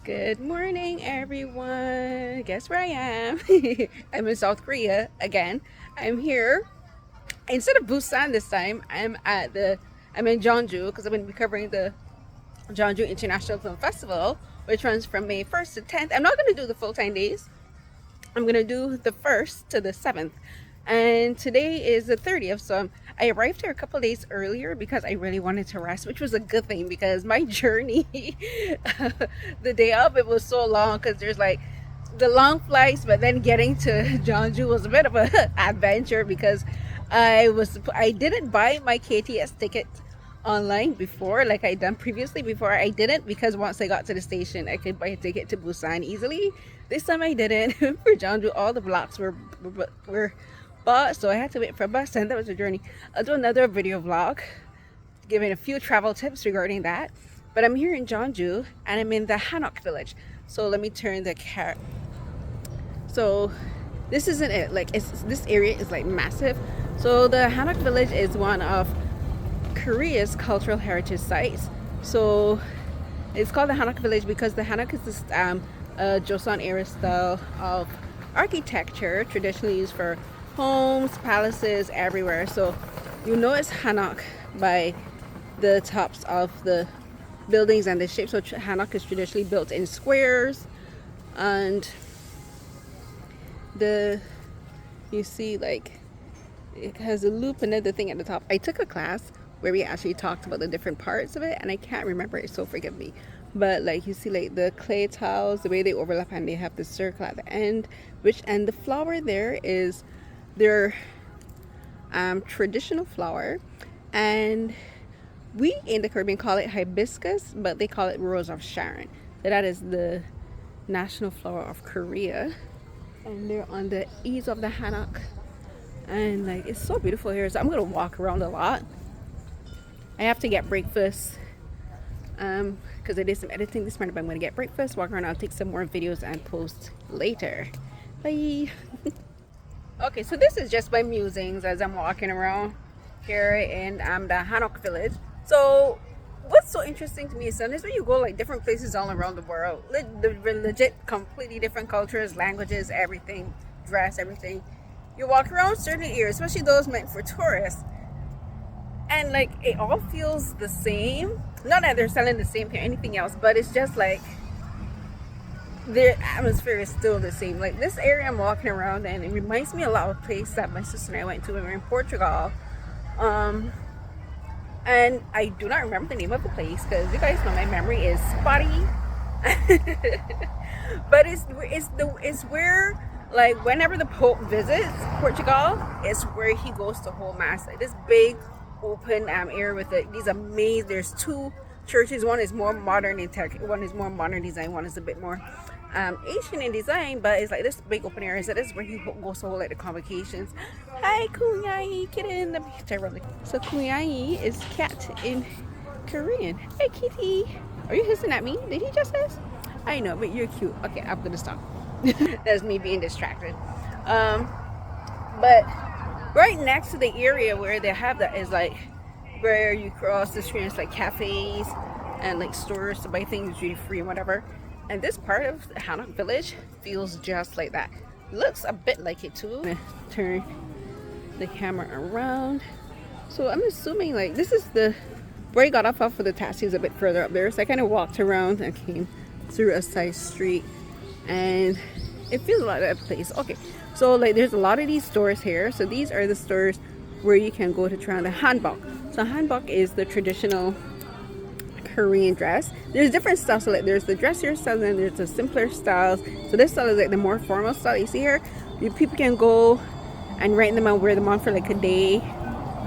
Good morning, everyone. Guess where I am? I'm in South Korea again. I'm here instead of Busan this time. I'm in Jeonju because I'm going to be covering the Jeonju International Film Festival, which runs from May 1st to 10th. I'm not going to do the full 10 days. I'm going to do the 1st to the 7th. And today is the 30th, so I arrived here a couple days earlier because I really wanted to rest, which was a good thing because my journey the day of it was so long because there's like the long flights, but then getting to Jeonju was a bit of an adventure because I didn't buy my KTS ticket online before like I done previously. Before I didn't, because once I got to the station I could buy a ticket to Busan easily. This time I didn't. For Jeonju all the blocks were bought, so I had to wait for a bus, and that was a journey. I'll do another video vlog giving a few travel tips regarding that. But I'm here in Jeonju and I'm in the Hanok Village. So let me turn the car. So this isn't it, like this area is like massive. So the Hanok Village is one of Korea's cultural heritage sites. So it's called the Hanok Village because the Hanok is this Joseon era style of architecture traditionally used for homes, palaces, everywhere. So you know it's Hanok by the tops of the buildings and the shape. So Hanok is traditionally built in squares, and you see like it has a loop and then the thing at the top. I took a class where we actually talked about the different parts of it and I can't remember it, so forgive me. But like you see like the clay tiles, the way they overlap, and they have the circle at the end, and the flower there is their traditional flower, and we in the Caribbean call it hibiscus, but they call it rose of Sharon. So that is the national flower of Korea, and they're on the eaves of the Hanok, and like it's so beautiful here. So I'm gonna walk around a lot. I have to get breakfast because I did some editing this morning, but I'm gonna get breakfast, walk around. I'll take some more videos and post later. Bye. Okay, so this is just my musings as I'm walking around here in the Hanok Village. So what's so interesting to me is when you go like different places all around the world, legit completely different cultures, languages, everything, dress, everything. You walk around certain areas, especially those meant for tourists, and like it all feels the same. Not that they're selling the same thing or anything else, but it's just like the atmosphere is still the same. Like this area I'm walking around, and it reminds me a lot of a place that my sister and I went to when we were in Portugal. And I do not remember the name of the place because you guys know my memory is spotty. But it's where like whenever the Pope visits Portugal, it's where he goes to hold mass. Like this big open area with these amazing. There's two churches. One is more modern in tech. One is more modern design. One is a bit more Asian in design, but it's like this big open area. So this is where he goes to hold like the convocations. Hi, Kunyai, kitten. Let me try really. So Kunyai is cat in Korean. Hey, kitty. Are you hissing at me? Did he just hiss? I know, but you're cute. Okay, I'm gonna stop. That's me being distracted. But right next to the area where they have that is like where you cross the street. It's like cafes and like stores to buy things duty free and whatever. And this part of the Hanok Village feels just like that. Looks a bit like it too. I'm gonna turn the camera around. So I'm assuming like this is where I got off of for the taxis a bit further up there. So I kind of walked around and came through a side street, and it feels like that place. Okay, so like there's a lot of these stores here. So these are the stores where you can go to try on the hanbok. So hanbok is the traditional Korean dress. There's different styles. So like there's the dressier style and there's the simpler styles. So this style is like the more formal style. You see here, people can go and rent them and wear them on for like a day,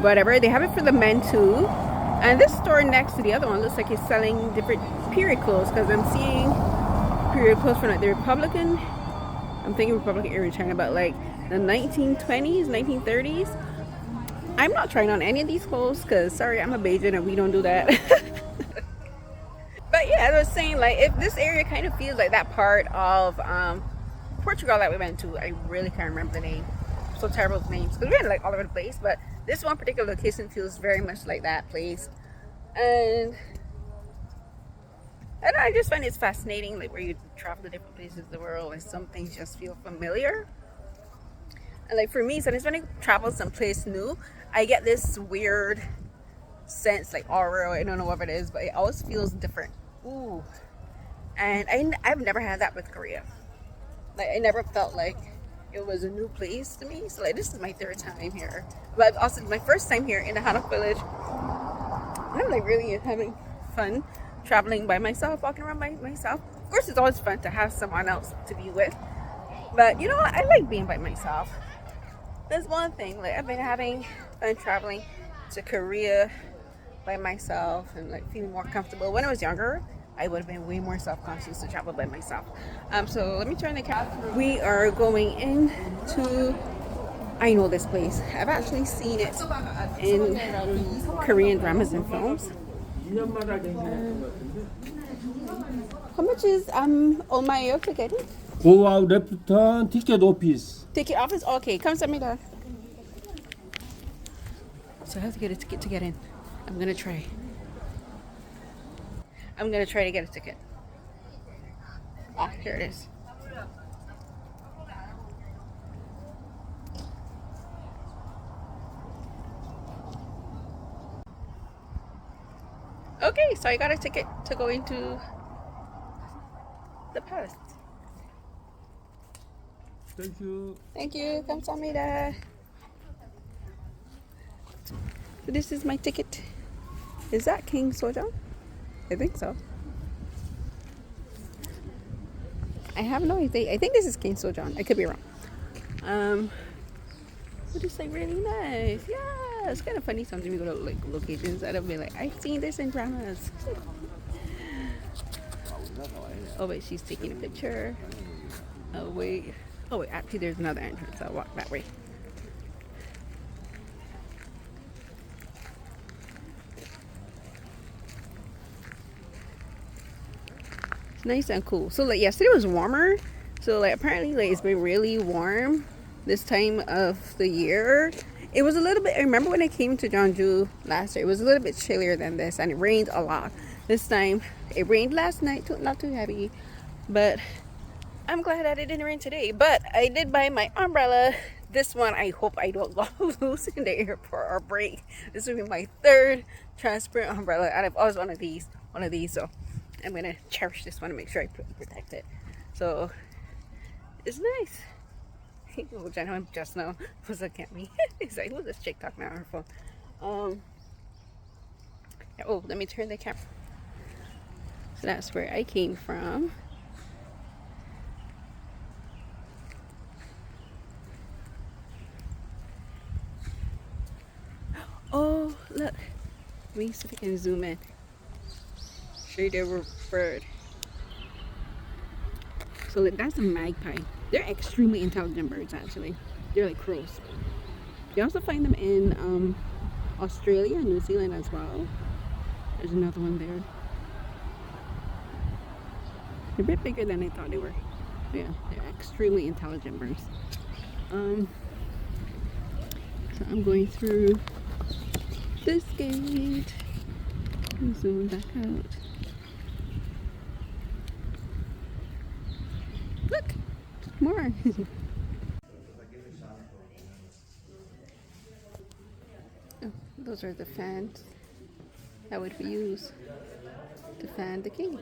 whatever. They have it for the men too. And this store next to the other one looks like it's selling different period clothes, because I'm seeing period clothes from like the Republican, I'm thinking Republican era China, but like the 1920s, 1930s. I'm not trying on any of these clothes because sorry, I'm a Bajan and we don't do that. But yeah, I was saying like if this area kind of feels like that part of Portugal that we went to. I really can't remember the name. I'm so terrible with names because we went like all over the place, but this one particular location feels very much like that place. And I I just find it's fascinating, like where you travel to different places of the world and some things just feel familiar. And like for me, sometimes when I travel someplace new, I get this weird sense, like aura, I don't know what it is, but it always feels different. Ooh. And I've never had that with Korea. Like I never felt like it was a new place to me. So like this is my third time here, but also my first time here in the Hanok Village. I'm like really having fun traveling by myself, walking around by myself. Of course, it's always fun to have someone else to be with, but you know what? I like being by myself. That's one thing. Like I've been having fun traveling to Korea by myself and like feeling more comfortable. When I was younger, I would have been way more self-conscious to travel by myself. So let me turn the camera. We are going into, I know this place. I've actually seen it in Korean dramas and films. How much is on my ticket? Go out left turn, ticket office. Ticket office? Okay, come send me that. So I have to get a ticket to get in. I'm gonna try. I'm gonna try to get a ticket. Ah, here it is. Okay, so I got a ticket to go into the palace. Thank you. Thank you. 감사합니다. So this is my ticket. Is that King Sojong? I think so. I have no idea. I think this is King Sojong. I could be wrong. But it's like really nice. Yeah, it's kind of funny sometimes we go to like locations that I've been like, I've seen this in dramas. Oh wait, she's taking a picture. Oh wait. Oh wait, actually there's another entrance. I'll walk that way. It's nice and cool. So like yesterday was warmer. So like apparently like it's been really warm this time of the year. It was a little bit, I remember when I came to Jeonju last year, it was a little bit chillier than this and it rained a lot. This time it rained last night, not too heavy, but I'm glad that it didn't rain today. But I did buy my umbrella. This one I hope I don't go lose in the airport or break. This will be my third transparent umbrella and I've always wanted one of these, so I'm gonna cherish this one and make sure I protect it. So it's nice. Oh, Jenna just now was looking at me. He's like, who's this chick talking on her phone? Oh, let me turn the camera. So that's where I came from. Oh, look. Let me see if I can zoom in. Show you the bird. So look, that's a magpie. They're extremely intelligent birds, actually. They're like crows. You also find them in Australia and New Zealand as well. There's another one there. They're a bit bigger than I thought they were. But yeah, they're extremely intelligent birds. So I'm going through this gate. And zoom back out. Look, more. Oh, those are the fans that would be used to fan the king.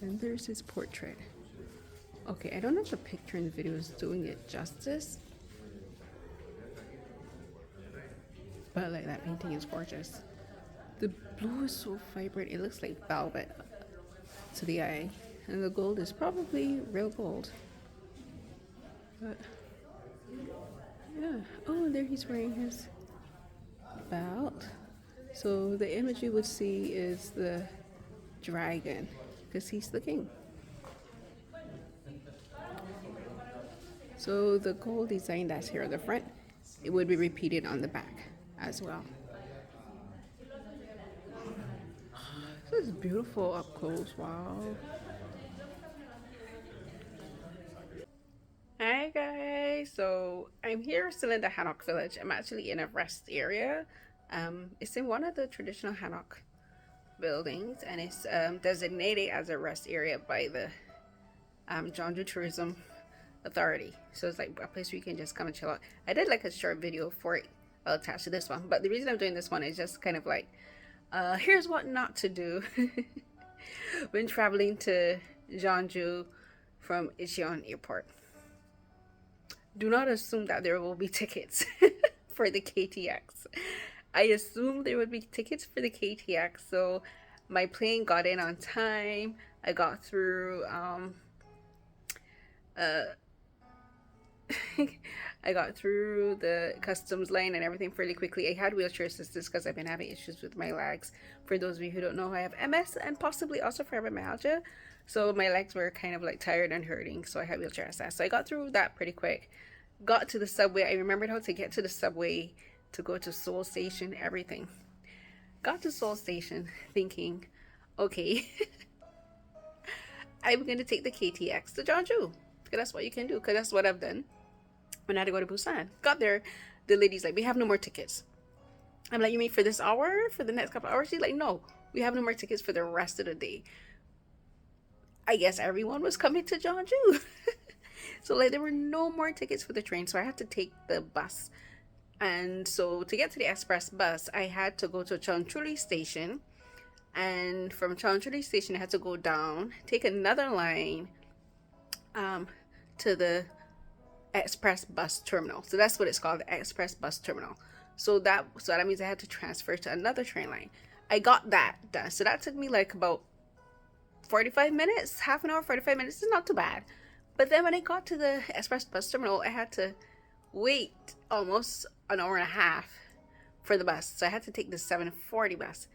And there's his portrait. Okay, I don't know if the picture in the video is doing it justice, but like that painting is gorgeous. The blue is so vibrant, it looks like velvet to the eye. And the gold is probably real gold. But yeah. Oh, and there he's wearing his belt. So the image you would see is the dragon, because he's the king. So the gold design that's here on the front, it would be repeated on the back as well. This is beautiful up close. Wow. Hi guys, so I'm here still in the Hanok Village. I'm actually in a rest area. It's in one of the traditional Hanok buildings, and it's designated as a rest area by the Jeonju Tourism Authority. So it's like a place where you can just come and chill out. I did like a short video for it. I'll attach to this one, but the reason I'm doing this one is just kind of like here's what not to do when traveling to Jeonju from Incheon Airport. Do not assume that there will be tickets for the KTX. I assumed there would be tickets for the KTX, so my plane got in on time. I got through I got through the customs line and everything fairly quickly. I had wheelchair assistance because I've been having issues with my legs. For those of you who don't know, I have MS and possibly also fibromyalgia. So my legs were kind of like tired and hurting. So I had wheelchair assistance. So I got through that pretty quick. Got to the subway. I remembered how to get to the subway to go to Seoul Station, everything. Got to Seoul Station thinking, okay, I'm going to take the KTX to Jeonju. Because that's what you can do. Because that's what I've done when I had to go to Busan. Got there, the lady's like, we have no more tickets. I'm like, you mean for this hour? For the next couple hours? She's like, no, we have no more tickets for the rest of the day. I guess everyone was coming to Jeonju. So like there were no more tickets for the train. So I had to take the bus. And so to get to the express bus, I had to go to Jeonju Station. And from Jeonju Station, I had to go down, take another line to the express bus terminal. So that's what it's called, the express bus terminal. So that means I had to transfer to another train line. I got that done. So that took me like about 45 minutes, half an hour, 45 minutes. It's not too bad. But then when I got to the express bus terminal, I had to wait almost an hour and a half for the bus. So I had to take the 7:40 bus.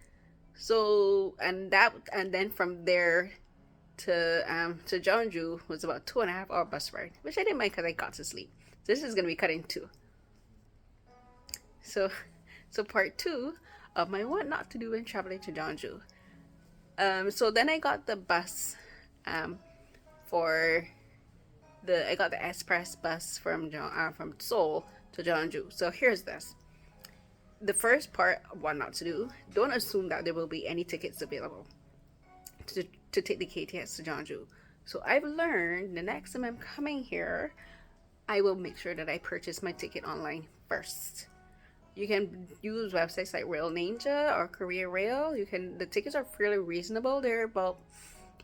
So and then from there to Jeonju was about 2.5 hour bus ride, which I didn't mind because I got to sleep. So this is gonna be cut in two. So part 2 of my what not to do when traveling to Jeonju. So then I got the bus I got the express bus from Seoul to Jeonju. So here's this. The first part of what not to do, don't assume that there will be any tickets available to take the KTX to Jeonju. So I've learned the next time I'm coming here, I will make sure that I purchase my ticket online first. You can use websites like Rail Ninja or Korea Rail. The tickets are fairly reasonable. They're about,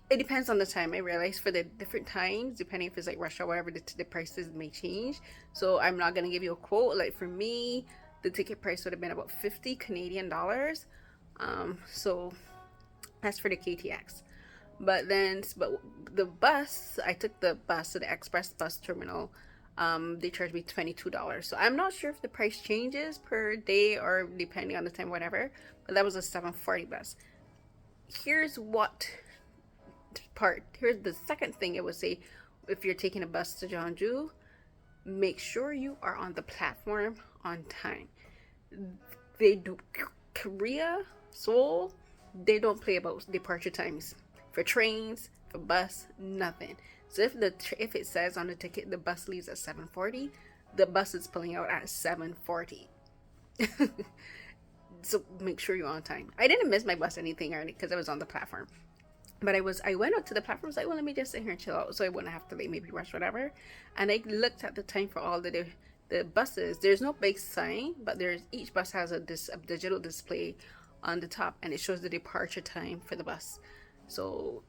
it depends on the time. I realize for the different times, depending if it's like rush hour, whatever, the prices may change. So I'm not gonna give you a quote. Like for me, the ticket price would have been about 50 Canadian dollars. So that's for the KTX. But the bus, I took the bus to the express bus terminal. They charged me $22. So I'm not sure if the price changes per day or depending on the time, whatever. But that was a 7:40 bus. Here's the second thing I would say. If you're taking a bus to Jeonju, make sure you are on the platform on time. They do Korea, Seoul, they don't play about departure times for trains, for bus, nothing. So if it says on the ticket the bus leaves at 7:40, the bus is pulling out at 7:40. So make sure you're on time. I didn't miss my bus anything or because I was on the platform. But I went up to the platform. I was like, well, let me just sit here and chill out so I wouldn't have to like maybe rush whatever. And I looked at the time for all the buses. There's no big sign, but each bus has a digital display on the top, and it shows the departure time for the bus. So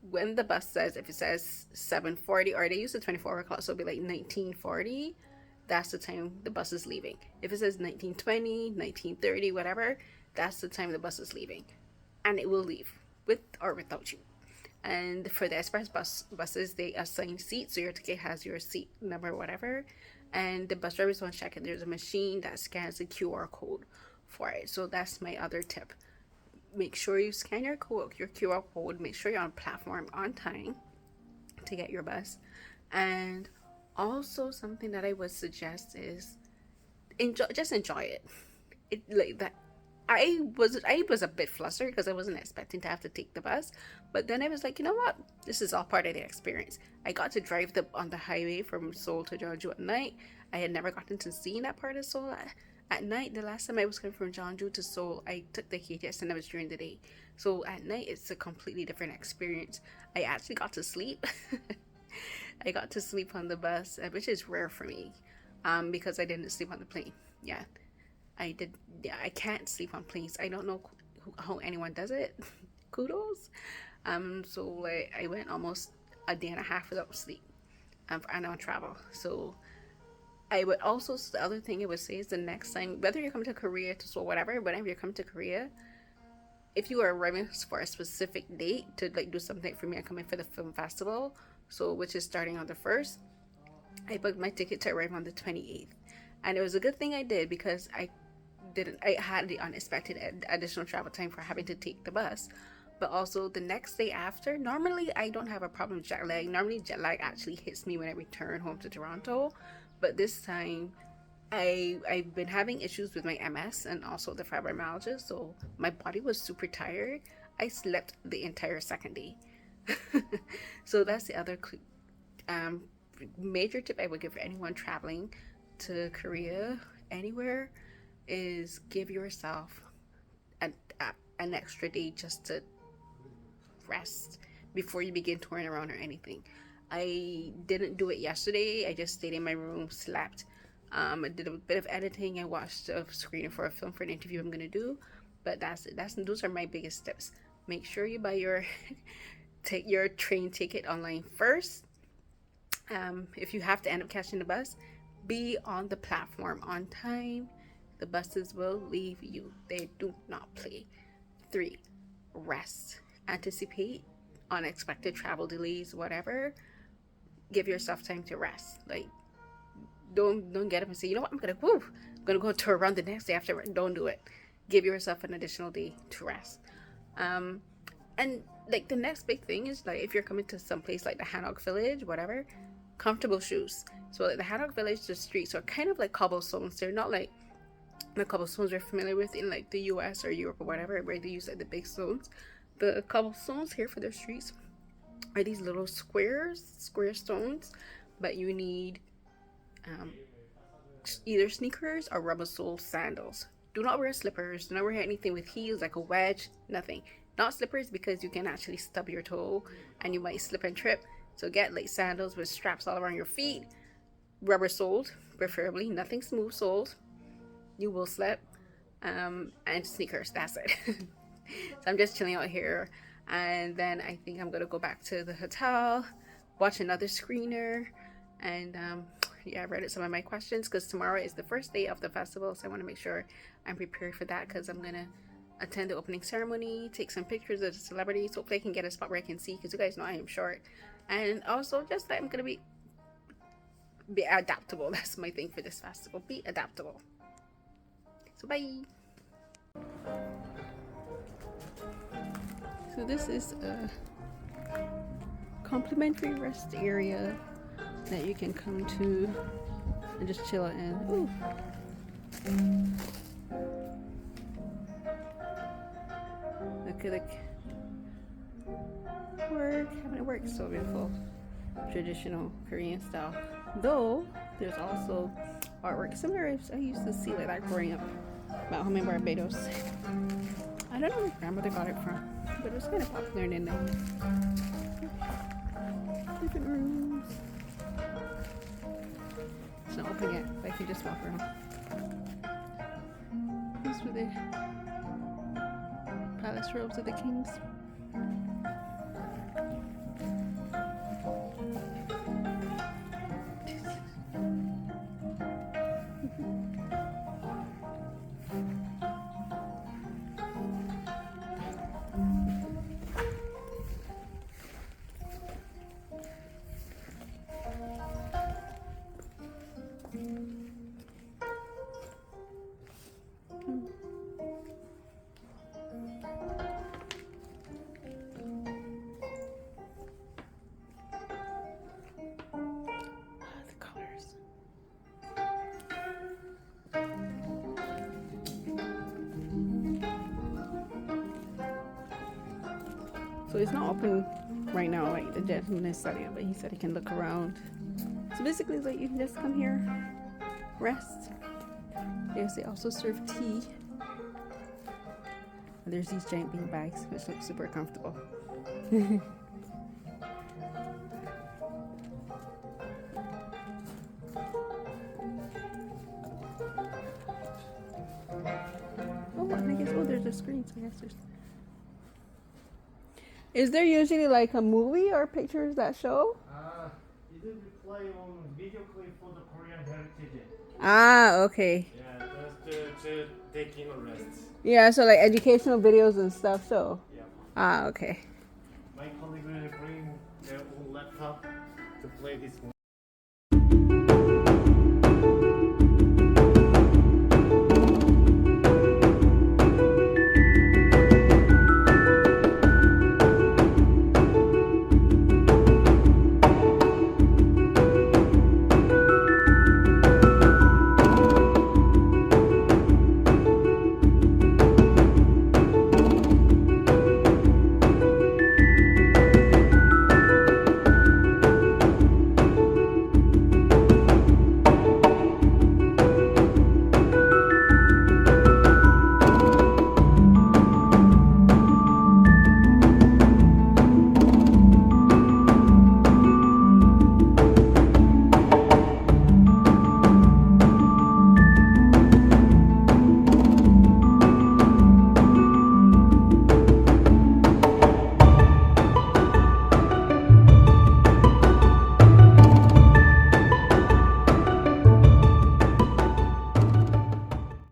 when the bus says, if it says 7:40, or they use the 24-hour clock, so it'll be like 19:40, that's the time the bus is leaving. If it says 19:20, 19:30, whatever, that's the time the bus is leaving, and it will leave with or without you. And for the express buses, they assign seats, so your ticket has your seat number, whatever, and the bus drivers won't check it. There's a machine that scans the QR code for it. So that's my other tip. Make sure you scan your QR code. Make sure you're on platform on time to get your bus. And also something that I would suggest is enjoy it. It like that. I was a bit flustered because I wasn't expecting to have to take the bus, but then I was like, you know what? This is all part of the experience. I got to drive on the highway from Seoul to Jeonju at night. I had never gotten to see that part of Seoul At night, the last time I was coming from Jeonju to Seoul, I took the KTX and that was during the day. So at night, it's a completely different experience. I actually got to sleep. I got to sleep on the bus, which is rare for me, because I didn't sleep on the plane. Yeah, I did. Yeah, I can't sleep on planes. I don't know how anyone does it. Kudos. So like, I went almost a day and a half without sleep, and on travel. So I would also, the other thing I would say is the next time, whether you're coming to Korea to Seoul, whatever, whenever you're coming to Korea, if you are arriving for a specific date to like do something for me, I'm coming for the film festival, so which is starting on the 1st. I booked my ticket to arrive on the 28th, and it was a good thing I did because I had the unexpected additional travel time for having to take the bus. But also the next day after, normally I don't have a problem with jet lag. Normally jet lag actually hits me when I return home to Toronto, but this time I've been having issues with my MS and also the fibromyalgia, so my body was super tired. I slept the entire second day. So that's the other um, major tip I would give anyone traveling to Korea, anywhere, is give yourself an extra day just to rest before you begin touring around or anything. I didn't do it yesterday. I just stayed in my room, slept. I did a bit of editing. I watched a screener for a film for an interview I'm gonna do. But those are my biggest tips. Make sure you buy your take your train ticket online first. If you have to end up catching the bus, be on the platform on time. The buses will leave you. They do not play. 3, rest. Anticipate unexpected travel delays, whatever. Give yourself time to rest. Like, don't get up and say, you know what, I'm gonna go tour around the next day after. Don't do it. Give yourself an additional day to rest. And like the next big thing is, like, if you're coming to some place like the Hanok Village, whatever, comfortable shoes. So like the Hanok Village, the streets are kind of like cobblestones. They're not like the cobblestones we're familiar with in like the US or Europe or whatever, where they use like the big stones. The cobblestones here for their streets are these little square stones, but you need either sneakers or rubber sole sandals. Do not wear slippers. Do not wear anything with heels like a wedge. Nothing. Not slippers, because you can actually stub your toe and you might slip and trip. So get like sandals with straps all around your feet, rubber soled, preferably. Nothing smooth soled. You will slip. And sneakers. That's it. So I'm just chilling out here, and then I think I'm gonna go back to the hotel, watch another screener, and yeah, I read some of my questions because tomorrow is the first day of the festival, so I want to make sure I'm prepared for that because I'm gonna attend the opening ceremony, take some pictures of the celebrities. Hopefully I can get a spot where I can see, because you guys know I am short, and also just that I'm gonna be adaptable. That's my thing for this festival. Be adaptable. So bye. So this is a complimentary rest area that you can come to and just chill out in. Ooh. Look, having it work. So beautiful, traditional Korean style. Though there's also artwork similar. I used to see like that growing up back home in Barbados. I don't know where grandmother got it from, but it was kind of popular in there. Different rooms. It's not open yet, but I can just walk around. These were the palace robes of the kings. So it's not open right now, like the gentleman is setting up, but he said he can look around. So basically it's like you can just come here, rest, Yes, they also serve tea. And there's these giant bean bags, which look super comfortable. Oh, and I guess, oh, there's a screen, so I guess there's... Is there usually like a movie or pictures that show? It will play on video clip for the Korean heritage. Ah, okay. Yeah, just to taking a rest. Yeah, so like educational videos and stuff, so. Yeah. Ah, okay. My colleague will bring their own laptop to play this one.